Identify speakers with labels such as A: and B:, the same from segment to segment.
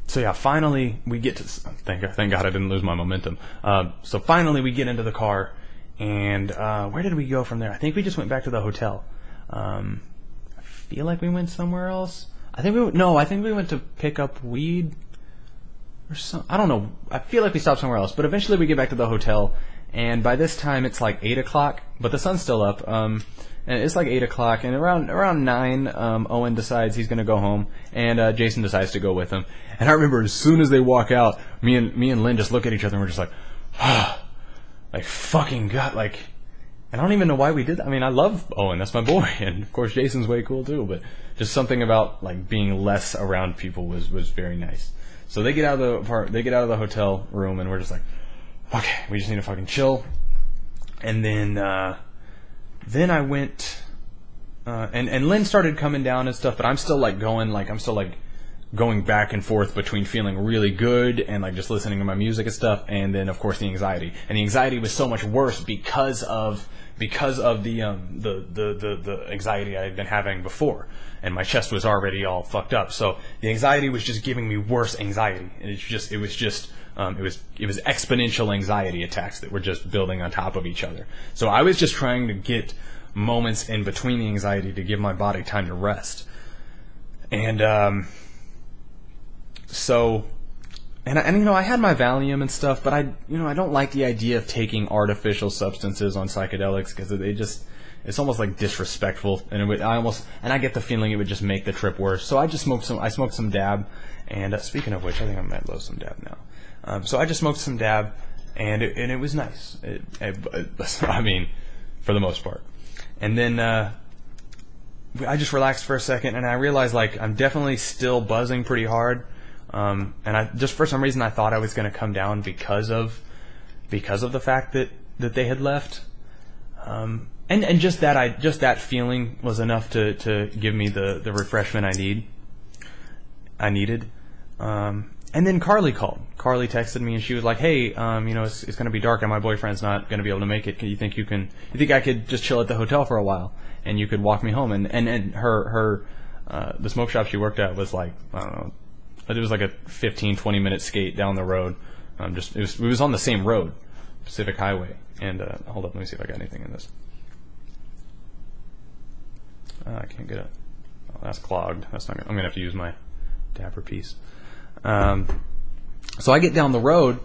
A: so yeah, finally we get to, thank God I didn't lose my momentum. So finally we get into the car, and where did we go from there? I think we just went back to the hotel. I feel like we went somewhere else. I think we went to pick up weed or some, I don't know. I feel like we stopped somewhere else, but eventually we get back to the hotel, and by this time it's like 8 o'clock, but the sun's still up. And it's like 8 o'clock, and around 9, Owen decides he's gonna go home, and Jason decides to go with him. And I remember as soon as they walk out, me and Lynn just look at each other and we're just like, ah, like fucking God, like. And I don't even know why we did that. I mean, I love Owen, that's my boy, and of course Jason's way cool too. But just something about like being less around people was very nice. So they get out of the hotel room, and we're just like, okay, we just need to fucking chill. And then I went, and Lynn started coming down and stuff, but I'm still going back and forth between feeling really good and like just listening to my music and stuff, and then of course the anxiety. And the anxiety was so much worse because of the anxiety I had been having before, and my chest was already all fucked up. So the anxiety was just giving me worse anxiety, and it was exponential anxiety attacks that were just building on top of each other. So I was just trying to get moments in between the anxiety to give my body time to rest. And so, and you know, I had my Valium and stuff, but I don't like the idea of taking artificial substances on psychedelics, because it's almost like disrespectful, and I get the feeling it would just make the trip worse. So I smoked some dab, and speaking of which, I think I might load some dab now. So I just smoked some dab, and it was nice. I mean, for the most part. And then I just relaxed for a second, and I realized like I'm definitely still buzzing pretty hard. And I just, for some reason, I thought I was going to come down because of the fact that they had left. And just that feeling was enough to give me the refreshment I needed. And then Carly called. Carly texted me, and she was like, "Hey, it's going to be dark, and my boyfriend's not going to be able to make it. You think I could just chill at the hotel for a while, and you could walk me home?" And her the smoke shop she worked at was like, I don't know, it was like a 15-20 minute skate down the road. It was on the same road, Pacific Highway. And hold up, let me see if I got anything in this. I can't get it. Oh, that's clogged. That's not. I'm gonna have to use my dapper piece. So I get down the road,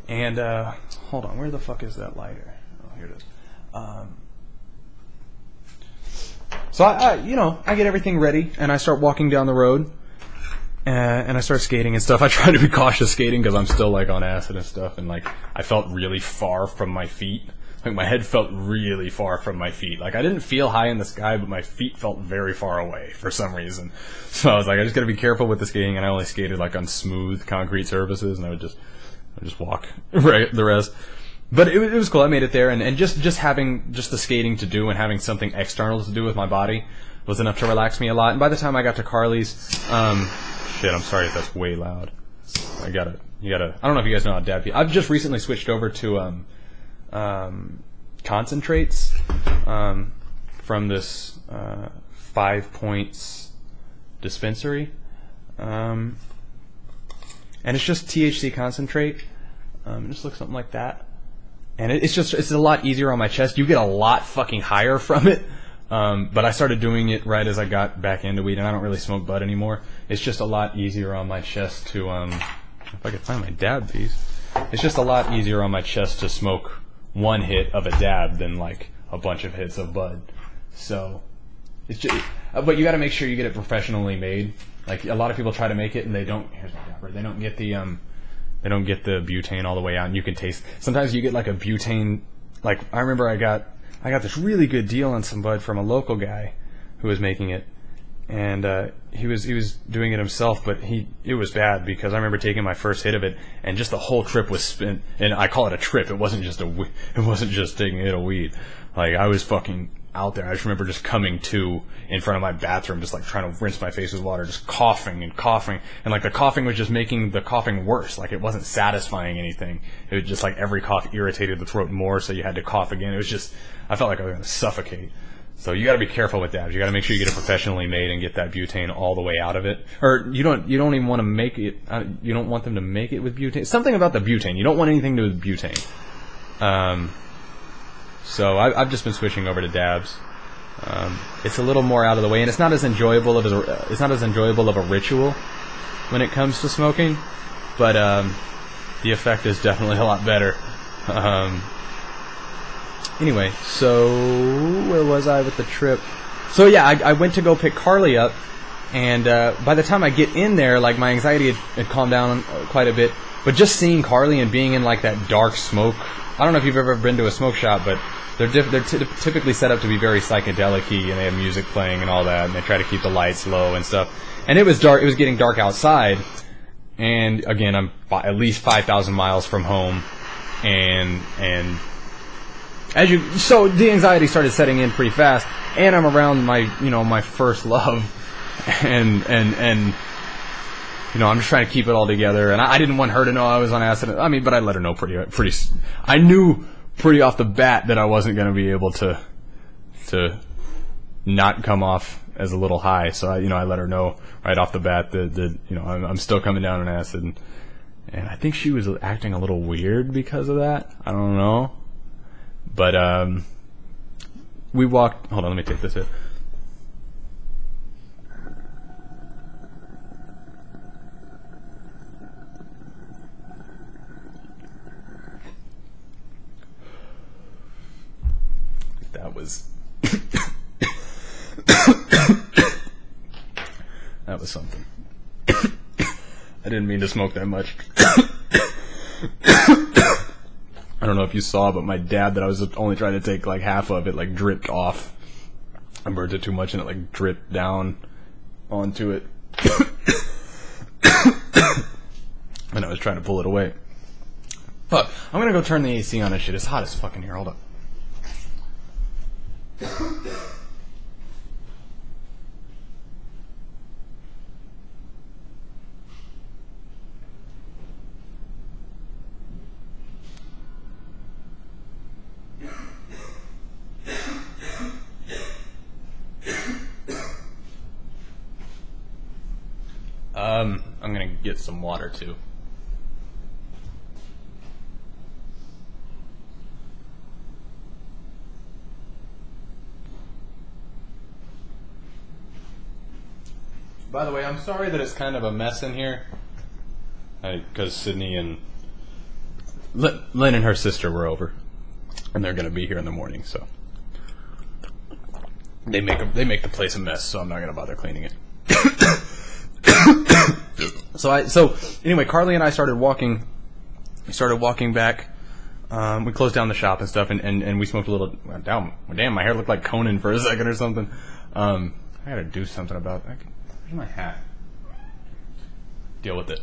A: and hold on, where the fuck is that lighter? Oh, here it is. So I get everything ready, and I start walking down the road, and I start skating and stuff. I try to be cautious skating because I'm still like on acid and stuff, and like I felt really far from my feet. Like my head felt really far from my feet. Like I didn't feel high in the sky, but my feet felt very far away for some reason. So I was like, I just gotta be careful with the skating, and I only skated like on smooth concrete surfaces, and I would just walk right the rest. But it was cool. I made it there, and just having just the skating to do and having something external to do with my body was enough to relax me a lot. And by the time I got to Carly's, shit, I'm sorry if that's way loud. You gotta. I don't know if you guys know how dab. I've just recently switched over to concentrates from this 5 Points dispensary, and it's just THC concentrate. It just looks something like that, and it's a lot easier on my chest. You get a lot fucking higher from it. But I started doing it right as I got back into weed, and I don't really smoke bud anymore. It's just a lot easier on my chest to if I could find my dab piece. It's just a lot easier on my chest to smoke one hit of a dab than like a bunch of hits of bud. So it's just, but you got to make sure you get it professionally made. Like a lot of people try to make it and they don't. Here's my dabber. They don't get the butane all the way out, and you can taste. Sometimes you get like a butane. Like I remember I got this really good deal on some bud from a local guy who was making it, and he was doing it himself, but it was bad because I remember taking my first hit of it, and just the whole trip was spent. And I call it a trip. It wasn't just taking a hit of weed. Like I was fucking out there. I just remember just coming to in front of my bathroom, just like trying to rinse my face with water, just coughing, and like the coughing was just making the coughing worse. Like it wasn't satisfying anything. It was just like every cough irritated the throat more, so you had to cough again. It was just, I felt like I was gonna suffocate. So you got to be careful with dabs. You got to make sure you get it professionally made and get that butane all the way out of it. Or you don't even want to make it. You don't want them to make it with butane. Something about the butane. You don't want anything to do with butane. So I've just been switching over to dabs. It's a little more out of the way, and it's not as enjoyable of a ritual when it comes to smoking. But the effect is definitely a lot better. Anyway, so where was I with the trip? So yeah, I went to go pick Carly up, and by the time I get in there, like my anxiety had calmed down quite a bit. But just seeing Carly and being in like that dark smoke, I don't know if you've ever been to a smoke shop, but they're typically set up to be very psychedelic-y, and they have music playing and all that, and they try to keep the lights low and stuff. And it was dark. It was getting dark outside, and again, I'm at least 5,000 miles from home, and so the anxiety started setting in pretty fast, and I'm around my first love, and I'm just trying to keep it all together, and I didn't want her to know I was on acid. I mean, but I let her know pretty. I knew pretty off the bat that I wasn't going to be able to not come off as a little high, so I let her know right off the bat that I'm still coming down on acid, and I think she was acting a little weird because of that. I don't know. But we walked. Hold on, let me take this hit. That was that was something. I didn't mean to smoke that much. I don't know if you saw, but my dab that I was only trying to take like half of it like dripped off. I burned it too much and it like dripped down onto it. And I was trying to pull it away. But I'm gonna go turn the AC on and shit. It's hot as fucking here. Hold up. I'm gonna get some water too. By the way, I'm sorry that it's kind of a mess in here, because Sydney and Lynn and her sister were over, and they're gonna be here in the morning, so they make the place a mess. So I'm not gonna bother cleaning it. So anyway, Carly and I started walking. We started walking back. We closed down the shop and stuff, and we smoked a little. Damn, my hair looked like Conan for a second or something. I gotta do something about that. Where's my hat? Deal with it.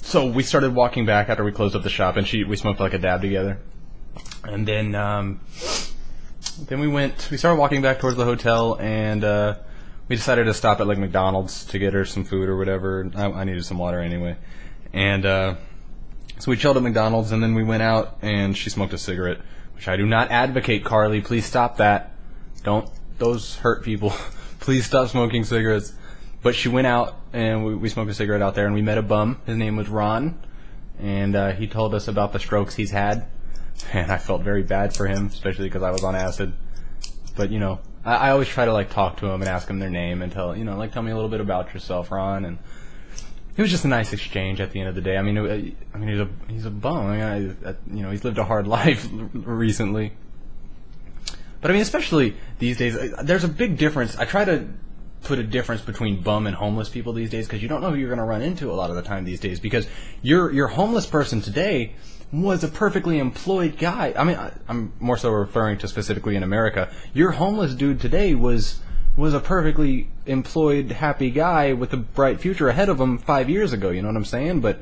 A: So we started walking back after we closed up the shop, and we smoked like a dab together, and then we started walking back towards the hotel, and we decided to stop at like McDonald's to get her some food or whatever. I needed some water anyway. And so we chilled at McDonald's, and then we went out, and she smoked a cigarette, which I do not advocate, Carly. Please stop that. Those hurt people. Please stop smoking cigarettes. But she went out, and we smoked a cigarette out there, and we met a bum. His name was Ron, and he told us about the strokes he's had. And I felt very bad for him, especially because I was on acid. But, I always try to like talk to them and ask them their name and tell me a little bit about yourself, Ron. And it was just a nice exchange at the end of the day. I mean, he's a bum. He's lived a hard life recently. But I mean, especially these days, there's a big difference. I try to put a difference between bum and homeless people these days, because you don't know who you're going to run into a lot of the time these days. Because your homeless person today was a perfectly employed guy. I mean, I'm more so referring to specifically in America. Your homeless dude today was a perfectly employed, happy guy with a bright future ahead of him 5 years ago. You know what I'm saying? But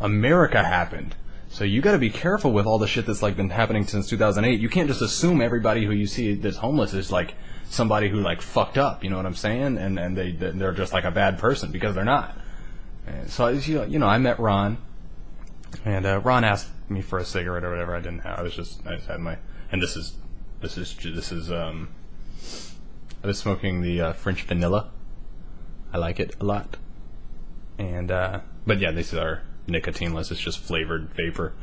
A: America happened. So you got to be careful with all the shit that's like been happening since 2008. You can't just assume everybody who you see that's homeless is like somebody who like fucked up. You know what I'm saying? And they're just like a bad person, because they're not. And so I met Ron. And Ron asked me for a cigarette or whatever. I didn't have. I just had my. And this is I was smoking the French vanilla. I like it a lot. And but yeah, these are nicotineless. It's just flavored vapor.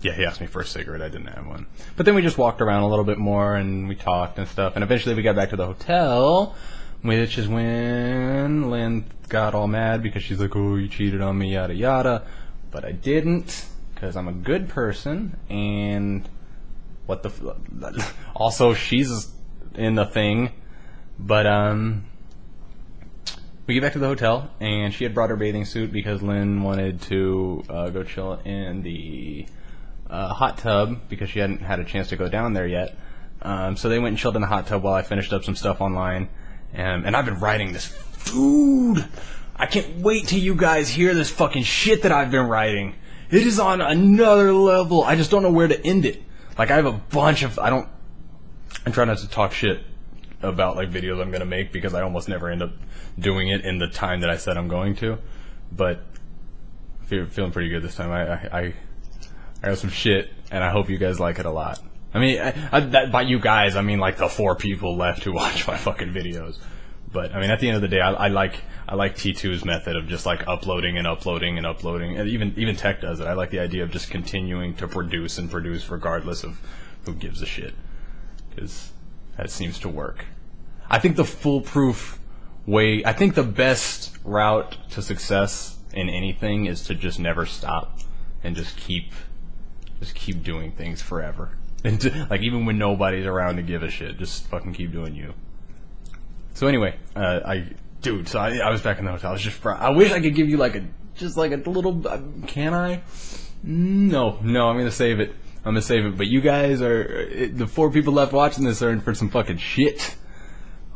A: Yeah, he asked me for a cigarette. I didn't have one. But then we just walked around a little bit more and we talked and stuff. And eventually we got back to the hotel, which is when Lynn got all mad because she's like, oh, you cheated on me, yada yada. But I didn't, because I'm a good person. And what the also, she's in the thing. But we get back to the hotel, and she had brought her bathing suit because Lynn wanted to go chill in the hot tub because she hadn't had a chance to go down there yet. So they went and chilled in the hot tub while I finished up some stuff online. And I've been writing this food. I can't wait till you guys hear this fucking shit that I've been writing. It is on another level. I just don't know where to end it. Like, I have a bunch of... I'm trying not to talk shit about, like, videos I'm going to make because I almost never end up doing it in the time that I said I'm going to. But feeling pretty good this time. I got some shit, and I hope you guys like it a lot. I mean, by you guys, I mean like the 4 people left who watch my fucking videos. But I mean, at the end of the day, I like T2's method of just like uploading and uploading and uploading. And even Tech does it. I like the idea of just continuing to produce and produce regardless of who gives a shit, because that seems to work. I think the foolproof way, I think the best route to success in anything is to just never stop and just keep doing things forever. And like, even when nobody's around to give a shit, just fucking keep doing you. So anyway, I was back in the hotel. I was just, I wish I could give you like a little, can I? No, I'm gonna save it. But you guys are, the 4 people left watching this are in for some fucking shit.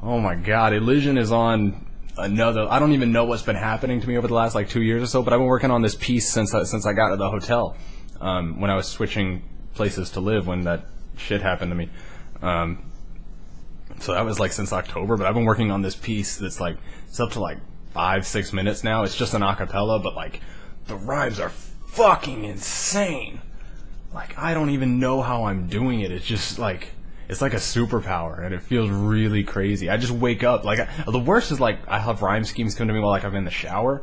A: Oh my god, Elysian is on another, I don't even know what's been happening to me over the last like 2 years or so, but I've been working on this piece since I got to the hotel. When I was switching places to live when that shit happened to me. So that was like since October, but I've been working on this piece that's like, it's up to like 5-6 minutes now. It's just an acapella, but like the rhymes are fucking insane. Like, I don't even know how I'm doing it. It's just like, it's like a superpower, and it feels really crazy. I just wake up, like, the worst is like, I have rhyme schemes come to me while like I'm in the shower.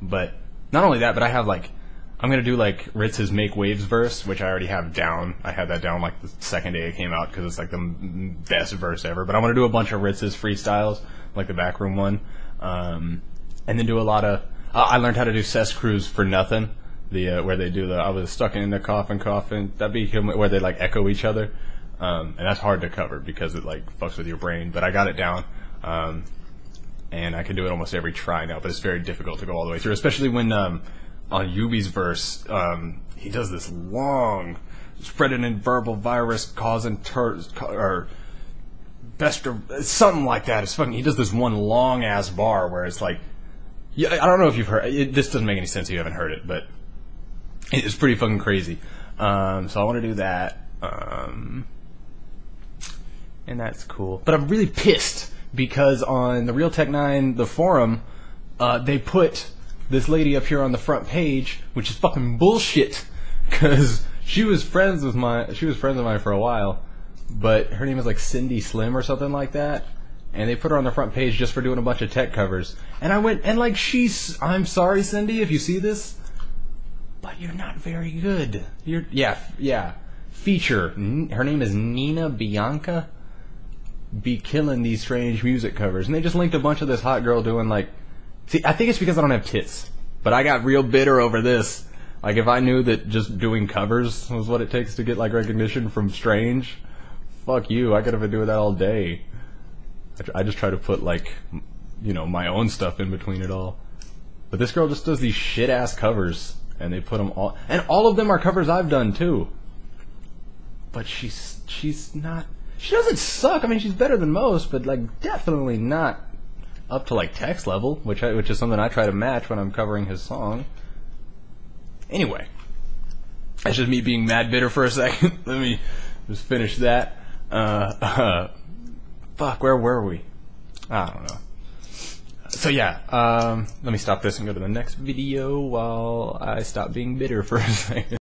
A: But not only that, but I have like, I'm gonna do like Ritz's Make Waves verse, which I already have down. I had that down like the second day it came out because it's like the best verse ever. But I want to do a bunch of Ritz's freestyles, like the Backroom one, and then do a lot of. I learned how to do Cess Cruise for nothing. The where they do the I was stuck in the coffin. That'd be where they like echo each other, and that's hard to cover because it like fucks with your brain. But I got it down, and I can do it almost every try now. But it's very difficult to go all the way through, especially when. On Yubi's verse, he does this long, spreading in verbal virus, causing or something like that. It's fucking. He does this one long ass bar where it's like, yeah, I don't know if you've heard. This doesn't make any sense if you haven't heard it, but it's pretty fucking crazy. So I want to do that, and that's cool. But I'm really pissed because on the Real Tech 9, the forum, they put this lady up here on the front page, which is fucking bullshit, because she was friends of mine for a while, but her name is like Cindy Slim or something like that, and they put her on the front page just for doing a bunch of tech covers. And I went, and like, I'm sorry, Cindy, if you see this, but you're not very good. Yeah, feature. Her name is Nina Bianca. Be killing these strange music covers. And they just linked a bunch of this hot girl doing like, see, I think it's because I don't have tits, but I got real bitter over this. Like, if I knew that just doing covers was what it takes to get, like, recognition from strange, fuck you, I could have been doing that all day. I just try to put, like, you know, my own stuff in between it all. But this girl just does these shit-ass covers, and they put them all, and all of them are covers I've done, too. But she's not, she doesn't suck, I mean, she's better than most, but, like, definitely not up to like text level, which is something I try to match when I'm covering his song. Anyway, that's just me being mad bitter for a second. Let me just finish that. Fuck, where were we? I don't know. So yeah, let me stop this and go to the next video while I stop being bitter for a second.